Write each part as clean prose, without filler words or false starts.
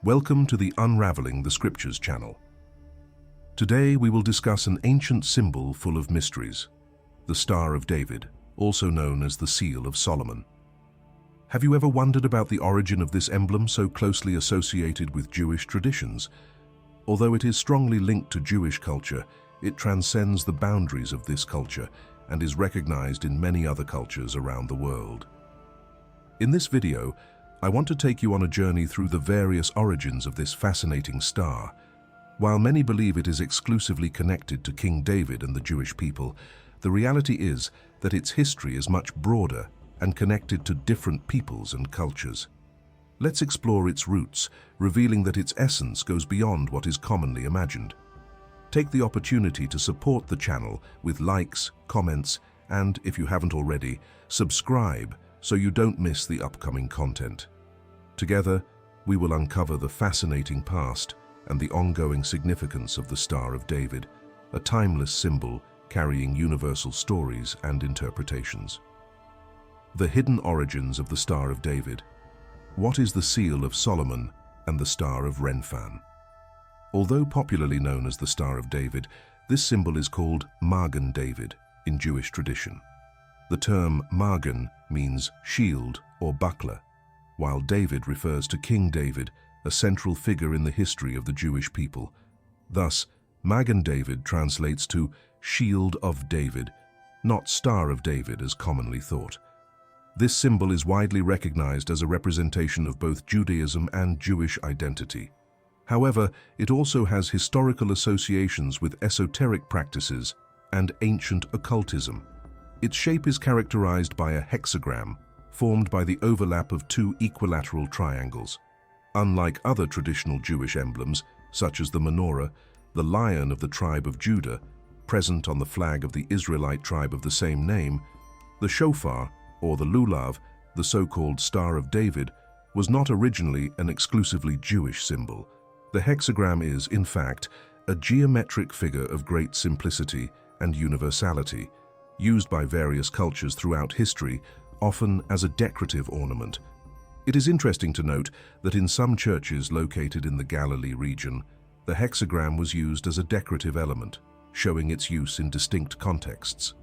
Welcome to the Unraveling the Scriptures channel. Today we will discuss an ancient symbol full of mysteries, the Star of David, also known as the Seal of Solomon. Have you ever wondered about the origin of this emblem so closely associated with Jewish traditions? Although it is strongly linked to Jewish culture, it transcends the boundaries of this culture and is recognized in many other cultures around the world. In this video, I want to take you on a journey through the various origins of this fascinating star. While many believe it is exclusively connected to King David and the Jewish people, the reality is that its history is much broader and connected to different peoples and cultures. Let's explore its roots, revealing that its essence goes beyond what is commonly imagined. Take the opportunity to support the channel with likes, comments, and, if you haven't already, subscribe so you don't miss the upcoming content. Together, we will uncover the fascinating past and the ongoing significance of the Star of David, a timeless symbol carrying universal stories and interpretations. The hidden origins of the Star of David. What is the Seal of Solomon and the Star of Remphan? Although popularly known as the Star of David, this symbol is called Magen David in Jewish tradition. The term Magen means shield or buckler, while David refers to King David, a central figure in the history of the Jewish people. Thus, Magen David translates to Shield of David, not Star of David as commonly thought. This symbol is widely recognized as a representation of both Judaism and Jewish identity. However, it also has historical associations with esoteric practices and ancient occultism. Its shape is characterized by a hexagram, formed by the overlap of two equilateral triangles. Unlike other traditional Jewish emblems, such as the menorah, the lion of the tribe of Judah, present on the flag of the Israelite tribe of the same name, the shofar, or the lulav, the so-called Star of David, was not originally an exclusively Jewish symbol. The hexagram is, in fact, a geometric figure of great simplicity and universality, used by various cultures throughout history, often as a decorative ornament. It is interesting to note that in some churches located in the Galilee region, the hexagram was used as a decorative element, showing its use in distinct contexts.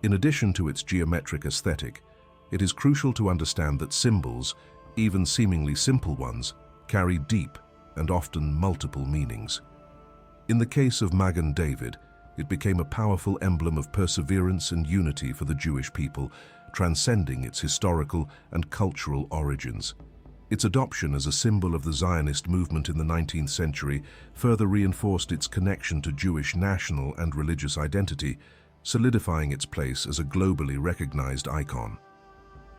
In addition to its geometric aesthetic, it is crucial to understand that symbols, even seemingly simple ones, carry deep and often multiple meanings. In the case of Magen David, it became a powerful emblem of perseverance and unity for the Jewish people, transcending its historical and cultural origins. Its adoption as a symbol of the Zionist movement in the 19th century further reinforced its connection to Jewish national and religious identity, solidifying its place as a globally recognized icon.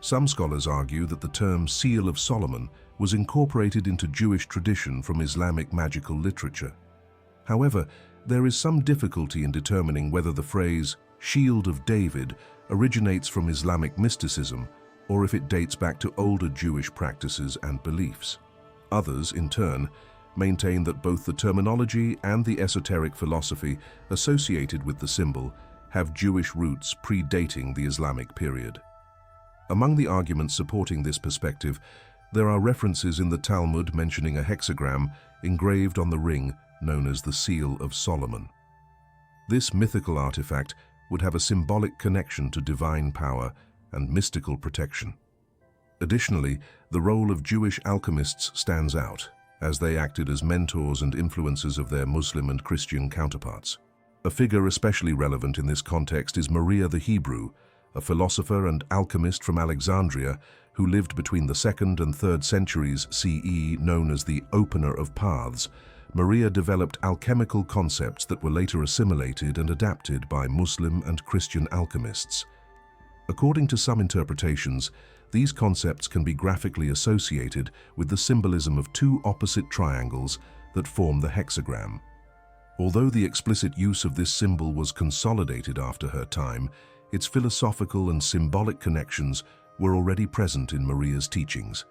Some scholars argue that the term Seal of Solomon was incorporated into Jewish tradition from Islamic magical literature. However, there is some difficulty in determining whether the phrase Shield of David originates from Islamic mysticism or if it dates back to older Jewish practices and beliefs. Others, in turn, maintain that both the terminology and the esoteric philosophy associated with the symbol have Jewish roots predating the Islamic period. Among the arguments supporting this perspective, there are references in the Talmud mentioning a hexagram engraved on the ring known as the Seal of Solomon. This mythical artifact would have a symbolic connection to divine power and mystical protection. Additionally, the role of Jewish alchemists stands out, as they acted as mentors and influencers of their Muslim and Christian counterparts. A figure especially relevant in this context is Maria the Hebrew, a philosopher and alchemist from Alexandria who lived between the 2nd and 3rd centuries CE, known as the Opener of Paths. Maria developed alchemical concepts that were later assimilated and adapted by Muslim and Christian alchemists. According to some interpretations, these concepts can be graphically associated with the symbolism of two opposite triangles that form the hexagram. Although the explicit use of this symbol was consolidated after her time, its philosophical and symbolic connections were already present in Maria's teachings.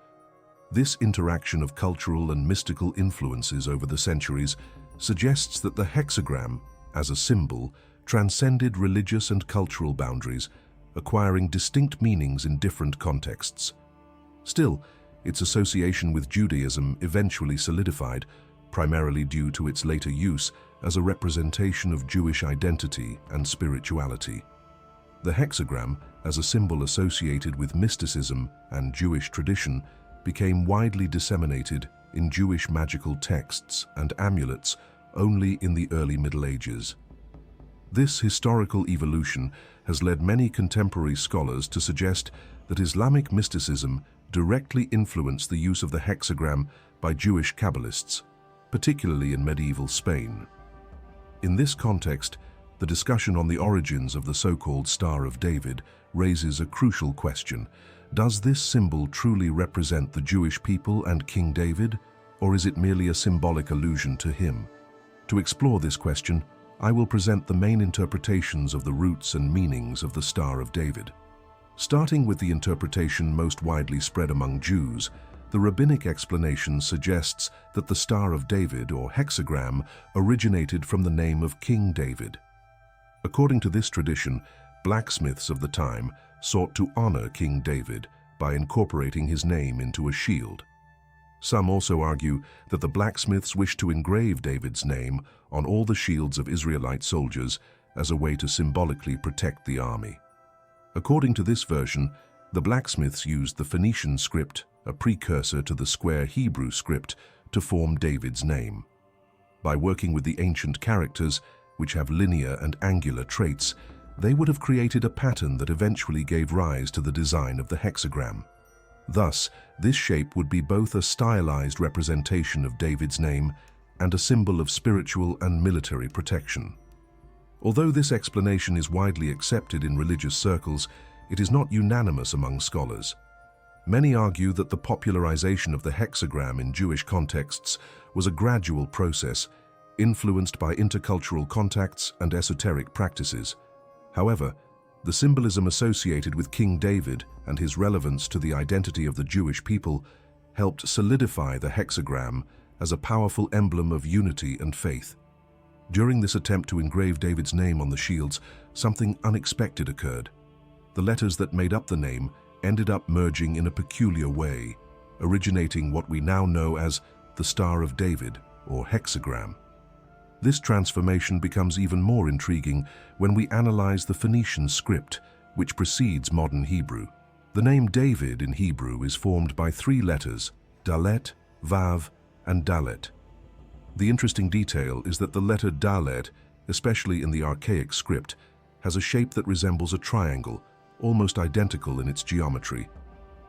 This interaction of cultural and mystical influences over the centuries suggests that the hexagram, as a symbol, transcended religious and cultural boundaries, acquiring distinct meanings in different contexts. Still, Its association with Judaism eventually solidified, primarily due to its later use as a representation of Jewish identity and spirituality. The hexagram, as a symbol associated with mysticism and Jewish tradition, became widely disseminated in Jewish magical texts and amulets only in the early Middle Ages. This historical evolution has led many contemporary scholars to suggest that Islamic mysticism directly influenced the use of the hexagram by Jewish Kabbalists, particularly in medieval Spain. In this context, the discussion on the origins of the so-called Star of David raises a crucial question. Does this symbol truly represent the Jewish people and King David, or is it merely a symbolic allusion to him? To explore this question, I will present the main interpretations of the roots and meanings of the Star of David. Starting with the interpretation most widely spread among Jews, the rabbinic explanation suggests that the Star of David, or hexagram, originated from the name of King David. According to this tradition, blacksmiths of the time sought to honor King David by incorporating his name into a shield. Some also argue that the blacksmiths wished to engrave David's name on all the shields of Israelite soldiers as a way to symbolically protect the army. According to this version, the blacksmiths used the Phoenician script, a precursor to the square Hebrew script, to form David's name. By working with the ancient characters, which have linear and angular traits, they would have created a pattern that eventually gave rise to the design of the hexagram. Thus, this shape would be both a stylized representation of David's name and a symbol of spiritual and military protection. Although this explanation is widely accepted in religious circles, it is not unanimous among scholars. Many argue that the popularization of the hexagram in Jewish contexts was a gradual process, influenced by intercultural contacts and esoteric practices. However, the symbolism associated with King David and his relevance to the identity of the Jewish people helped solidify the hexagram as a powerful emblem of unity and faith. During this attempt to engrave David's name on the shields, something unexpected occurred. The letters that made up the name ended up merging in a peculiar way, originating what we now know as the Star of David, or hexagram. This transformation becomes even more intriguing when we analyze the Phoenician script, which precedes modern Hebrew. The name David in Hebrew is formed by three letters, Dalet, Vav, and Dalet. The interesting detail is that the letter Dalet, especially in the archaic script, has a shape that resembles a triangle, almost identical in its geometry,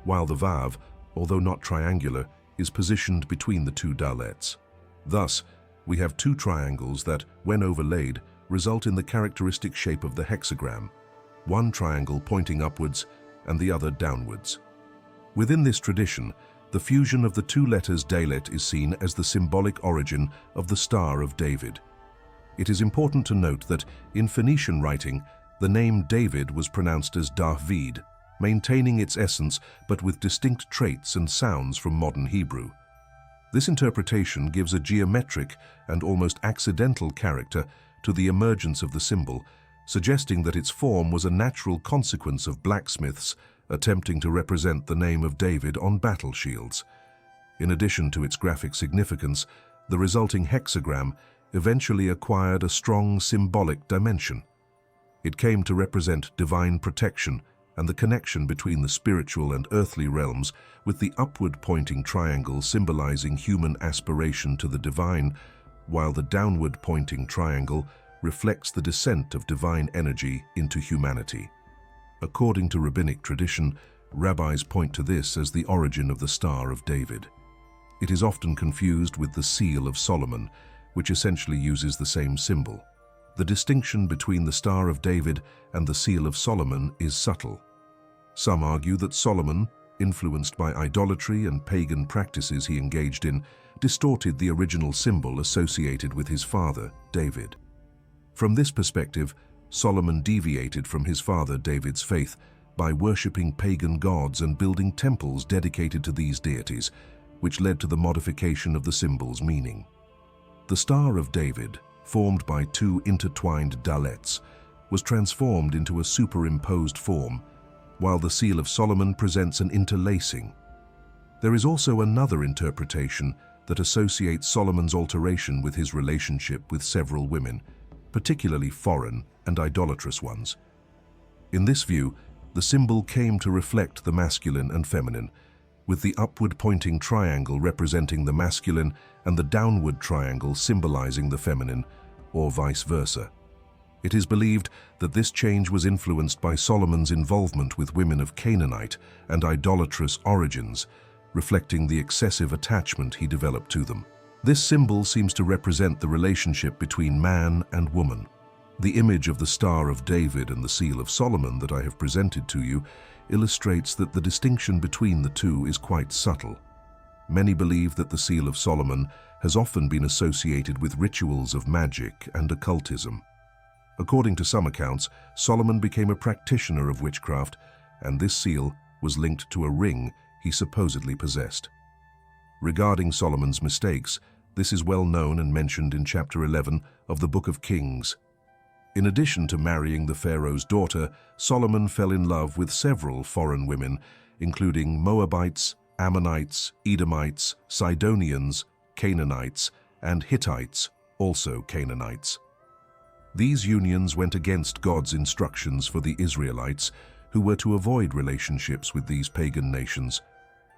while the Vav, although not triangular, is positioned between the two Dalets. Thus, we have two triangles that, when overlaid, result in the characteristic shape of the hexagram, one triangle pointing upwards and the other downwards. Within this tradition, the fusion of the two letters Dalet is seen as the symbolic origin of the Star of David. It is important to note that in Phoenician writing, the name David was pronounced as David, maintaining its essence but with distinct traits and sounds from modern Hebrew. This interpretation gives a geometric and almost accidental character to the emergence of the symbol, suggesting that its form was a natural consequence of blacksmiths attempting to represent the name of David on battle shields. In addition to its graphic significance, the resulting hexagram eventually acquired a strong symbolic dimension. It came to represent divine protection and the connection between the spiritual and earthly realms, with the upward-pointing triangle symbolizing human aspiration to the divine, while the downward-pointing triangle reflects the descent of divine energy into humanity. According to rabbinic tradition, rabbis point to this as the origin of the Star of David. It is often confused with the Seal of Solomon, which essentially uses the same symbol. The distinction between the Star of David and the Seal of Solomon is subtle. Some argue that Solomon, influenced by idolatry and pagan practices he engaged in, distorted the original symbol associated with his father, David. From this perspective, Solomon deviated from his father David's faith by worshipping pagan gods and building temples dedicated to these deities, which led to the modification of the symbol's meaning. The Star of David, formed by two intertwined dalets, was transformed into a superimposed form, while the Seal of Solomon presents an interlacing. There is also another interpretation that associates Solomon's alteration with his relationship with several women, particularly foreign and idolatrous ones. In this view, the symbol came to reflect the masculine and feminine, with the upward-pointing triangle representing the masculine and the downward triangle symbolizing the feminine, or vice versa. It is believed that this change was influenced by Solomon's involvement with women of Canaanite and idolatrous origins, reflecting the excessive attachment he developed to them. This symbol seems to represent the relationship between man and woman. The image of the Star of David and the Seal of Solomon that I have presented to you illustrates that the distinction between the two is quite subtle. Many believe that the Seal of Solomon has often been associated with rituals of magic and occultism. According to some accounts, Solomon became a practitioner of witchcraft, and this seal was linked to a ring he supposedly possessed. Regarding Solomon's mistakes, this is well known and mentioned in chapter 11 of the Book of Kings. In addition to marrying the Pharaoh's daughter, Solomon fell in love with several foreign women, including Moabites, Ammonites, Edomites, Sidonians, Canaanites, and Hittites, also Canaanites. These unions went against God's instructions for the Israelites, who were to avoid relationships with these pagan nations.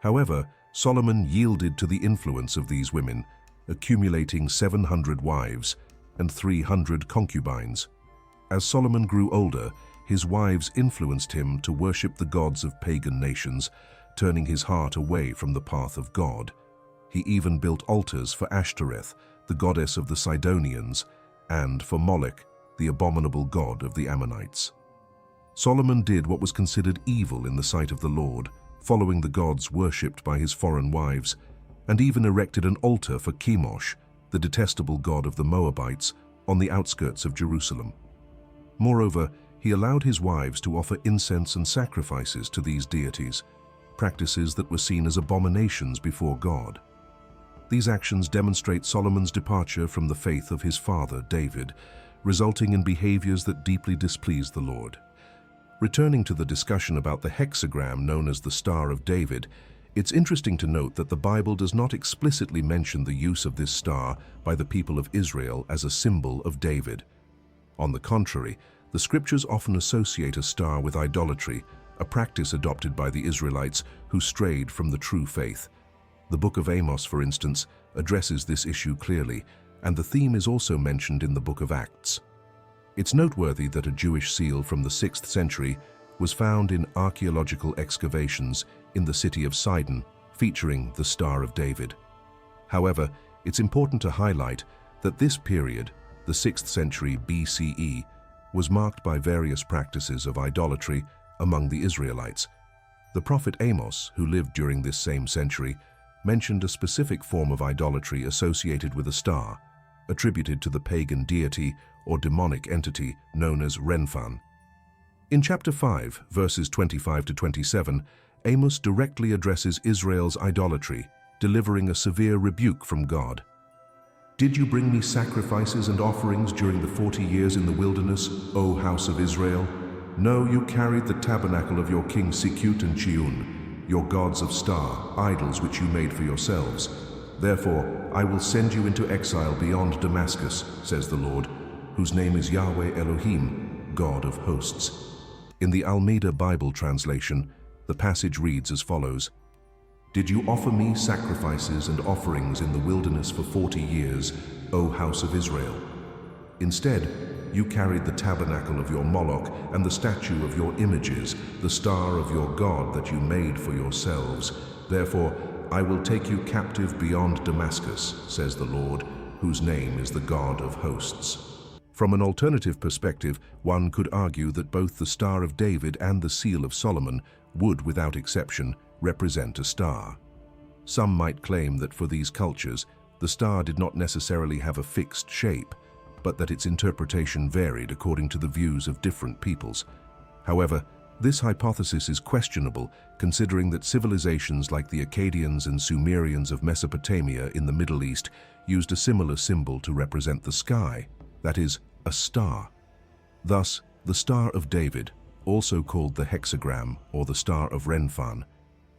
However, Solomon yielded to the influence of these women, accumulating 700 wives and 300 concubines. As Solomon grew older, his wives influenced him to worship the gods of pagan nations, turning his heart away from the path of God. He even built altars for Ashtoreth, the goddess of the Sidonians, and for Moloch, the abominable god of the Ammonites. Solomon did what was considered evil in the sight of the Lord, following the gods worshipped by his foreign wives, and even erected an altar for Chemosh, the detestable god of the Moabites, on the outskirts of Jerusalem. Moreover, he allowed his wives to offer incense and sacrifices to these deities, practices that were seen as abominations before God. These actions demonstrate Solomon's departure from the faith of his father, David, resulting in behaviors that deeply displeased the Lord. Returning to the discussion about the hexagram known as the Star of David, it's interesting to note that the Bible does not explicitly mention the use of this star by the people of Israel as a symbol of David. On the contrary, the scriptures often associate a star with idolatry, a practice adopted by the Israelites who strayed from the true faith. The book of Amos, for instance, addresses this issue clearly, and the theme is also mentioned in the book of Acts. It's noteworthy that a Jewish seal from the 6th century was found in archaeological excavations in the city of Sidon, featuring the Star of David. However, it's important to highlight that this period, the 6th century BCE, was marked by various practices of idolatry among the Israelites. The prophet Amos, who lived during this same century, mentioned a specific form of idolatry associated with a star, attributed to the pagan deity or demonic entity known as Remphan. In chapter 5, verses 25 to 27, Amos directly addresses Israel's idolatry, delivering a severe rebuke from God. "Did you bring me sacrifices and offerings during the 40 years in the wilderness, O house of Israel? No, you carried the tabernacle of your king Sikut and Chiun, your gods of star, idols which you made for yourselves. Therefore, I will send you into exile beyond Damascus, says the Lord, whose name is Yahweh Elohim, God of hosts." In the Almeida Bible translation, the passage reads as follows: "Did you offer me sacrifices and offerings in the wilderness for 40 years, O house of Israel? Instead, you carried the tabernacle of your Moloch and the statue of your images, the star of your God that you made for yourselves. Therefore, I will take you captive beyond Damascus, says the Lord, whose name is the God of hosts." From an alternative perspective, one could argue that both the Star of David and the Seal of Solomon would, without exception, represent a star. Some might claim that for these cultures, the star did not necessarily have a fixed shape, but that its interpretation varied according to the views of different peoples. However, this hypothesis is questionable, considering that civilizations like the Akkadians and Sumerians of Mesopotamia in the Middle East used a similar symbol to represent the sky, that is, a star. Thus, the Star of David, also called the hexagram or the Star of Remphan,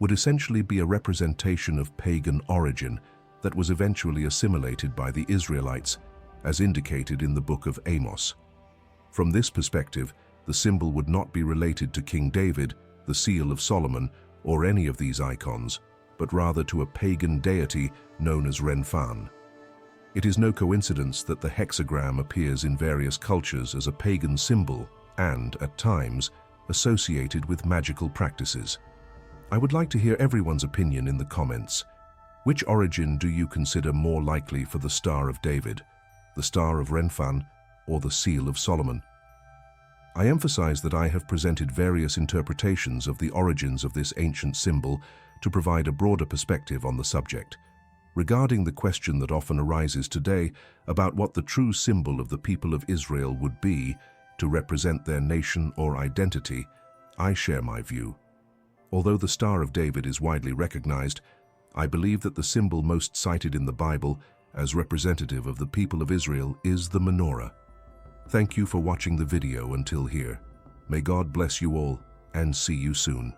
would essentially be a representation of pagan origin that was eventually assimilated by the Israelites, as indicated in the book of Amos. From this perspective, the symbol would not be related to King David, the Seal of Solomon, or any of these icons, but rather to a pagan deity known as Remphan. It is no coincidence that the hexagram appears in various cultures as a pagan symbol and, at times, associated with magical practices. I would like to hear everyone's opinion in the comments. Which origin do you consider more likely for the Star of David, the Star of Remphan, or the Seal of Solomon? I emphasize that I have presented various interpretations of the origins of this ancient symbol to provide a broader perspective on the subject. Regarding the question that often arises today about what the true symbol of the people of Israel would be to represent their nation or identity, I share my view. Although the Star of David is widely recognized, I believe that the symbol most cited in the Bible as representative of the people of Israel is the menorah. Thank you for watching the video until here. May God bless you all, and see you soon.